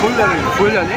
फुल झाले.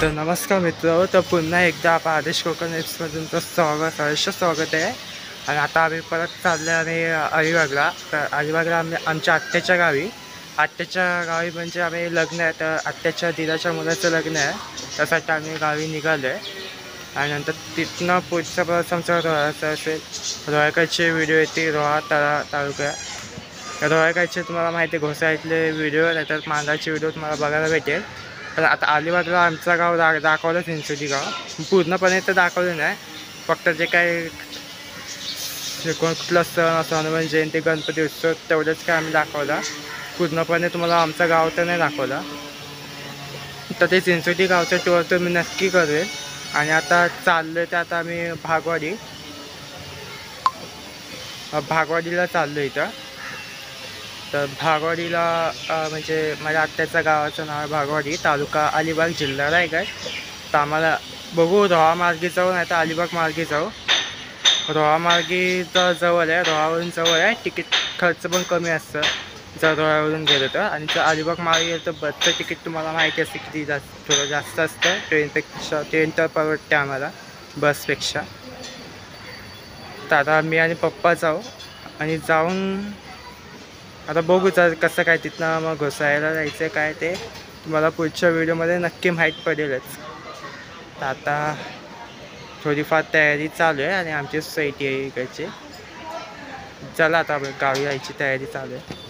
तर नमस्कार मित्र, तर पुन्हा एकदा आपण आदेश कोकण एक्समधून स्वागत आहे. आणि आता आम्ही परत चाललो आहे अलिबागला. तर अलिबागला आमच्या आत्याच्या गावी म्हणजे आम्ही लग्न आहे. तर आत्याच्या दिराच्या मुलाचं लग्न आहे, त्यासाठी आम्ही गावी निघालो आहे. आणि नंतर तिथनं पुढचा प्रवास आमचा रोहाचा असेल. रोहाकडचे व्हिडिओ येते रोहा तालुका. रोहाकडचे तुम्हाला माहिती आहे, घोसाळीतले व्हिडिओ नाही तर मांडाचे व्हिडिओ तुम्हाला बघायला भेटेल. पण आता अलिबागला आमचं गाव दाखवलं चिंचोली गाव. पूर्णपणे तर दाखवलं नाही, फक्त जे काय कुठलं सण असं हनुमान जयंती गणपती उत्सव तेवढंच काय आम्ही दाखवला. पूर्णपणे तुम्हाला आमचं गाव तर नाही दाखवला. तर ते चिंचोली गावचं टूर तर मी नक्की करेल. आणि आता चाललो आहे, तर आता आम्ही भागवाडीला चाललो इथं. तर भागवाडीला म्हणजे माझ्या आत्याच्या गावाचं नाव आहे भागवाडी, तालुका अलिबाग, जिल्हा रायगड. तर आम्हाला बघू रोहा मार्गी जाऊ नाही तर अलिबाग मार्गी जाऊ. रोहा मार्गी तर जवळ आहे, रोहावरून जवळ आहे, तिकीट खर्च पण कमी असतं जर रोहावरून गेलं तर. आणि जर अलिबाग मार्गी गेलं तर बसचं तिकीट तुम्हाला माहिती असते किती थोडं जास्त असतं ट्रेन तर परवडते आम्हाला बसपेक्षा. तर आता मी आणि पप्पा जाऊ आणि जाऊन आता बघू कसं काय तिथनं मग घोसाळीला जायचं काय ते तुम्हाला पुढच्या व्हिडिओमध्ये नक्की माहीत पडेलच. तर आता थोडीफार तयारी चालू आहे आणि आमची सोसायटी आहे इकडची. चला आता गावी जायची तयारी चालू आहे.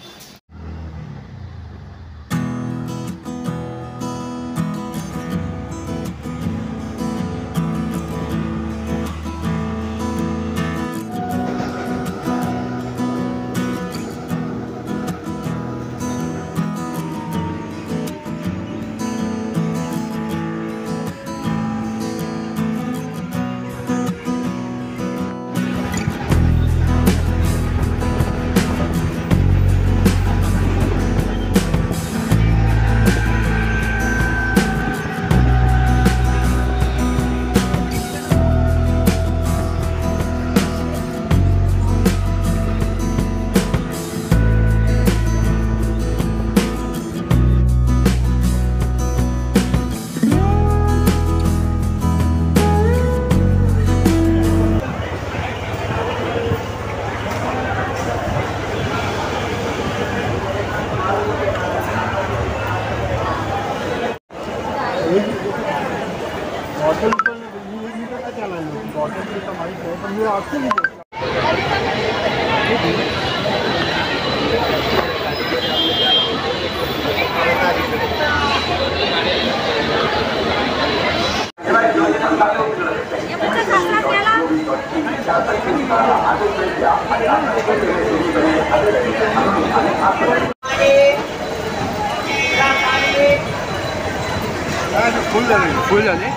फुल झाले.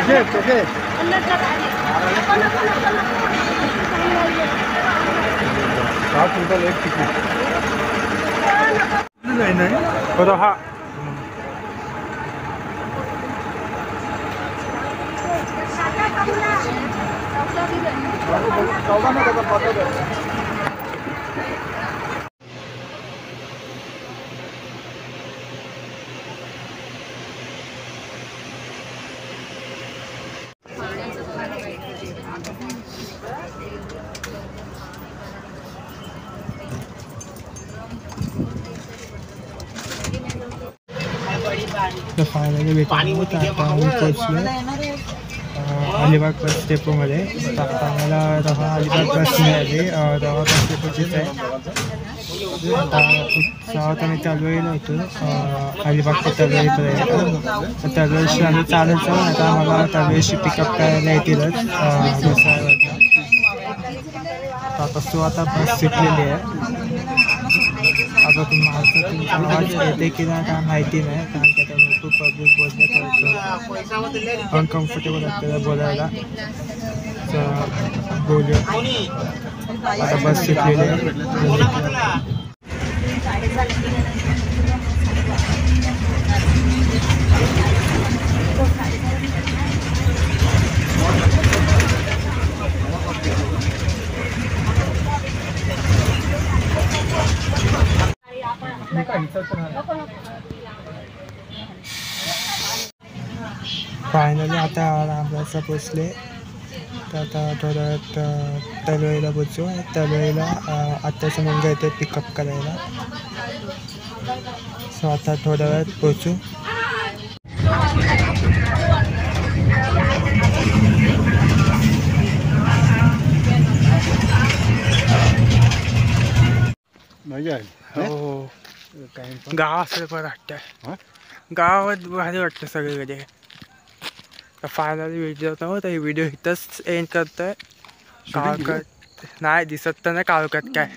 ₹60 एक तिकीट नाही हा तर फायनली भेटून आता आम्ही पोचलो अलिबाग बस डेपोमध्ये. आता आम्हाला रहा अलिबाग बस मिळाली. रहा बस डेपोचीच आहे. आता उत्साहात आम्ही तलवईला होतो अलिबाग ते तलवईपर्यंत. तर तलवईशी आम्ही चालत जाऊन आता आम्हाला तलवईशी पिकअप करायला येतीलच घोसाळवरनं. आता सो आता बस सुटलेली आहे. आता तुमचा आवाज येते की नाही काय माहिती नाही, कारण की आता भरपूर पब्लिक बोलले तर अनकम्फर्टेबल आपल्याला बोलायला. तर बोलूया. आता बस सुटलेली आहे. फायनली आता रामराजला पोचले. तर आता थोड्या वेळात तलवईला पोचू. तलवईला आत्ताचा मुलगा येतो पिकअप करायला. सो आता थोड्या वेळात पोचू. मजा आहे. हो गाव असलं पण वाटतं. गावात भारी वाटतं सगळीकडे. तर फायनली व्हिडिओ होता. तर ही व्हिडिओ इथंच एंड करतोय. काळकट नाही दिसत तर नाही काळकट काय.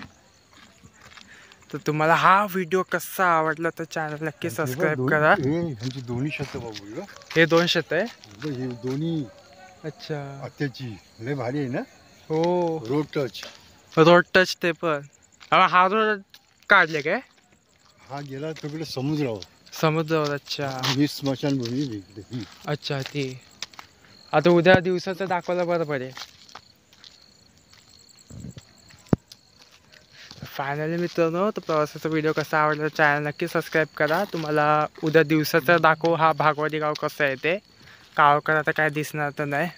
तर तुम्हाला हा व्हिडिओ कसा आवडला तर चॅनल नक्की सबस्क्राईब करा. दोन्ही शेत बाबू हे 2 शेत आहे. हे दोन्ही. अच्छा आत्याची लय भारी आहे ना. हो रोड टच ते पण. हा रोड काढले काय. हा गेला तिकडे समुद्रावर. अच्छा ही स्मशानभूमी इकडे. अच्छा ती आता उद्या दिवसाचं दाखवायला बरं पडेल. फायनली मित्रांनो, तर प्रवासाचा व्हिडिओ कसा आवडला तर चॅनल नक्की सबस्क्राईब करा. तुम्हाला उद्या दिवसाचा दाखव हा भागवडी गाव कसं आहे ते. गावकर आता काय दिसणार तर नाही.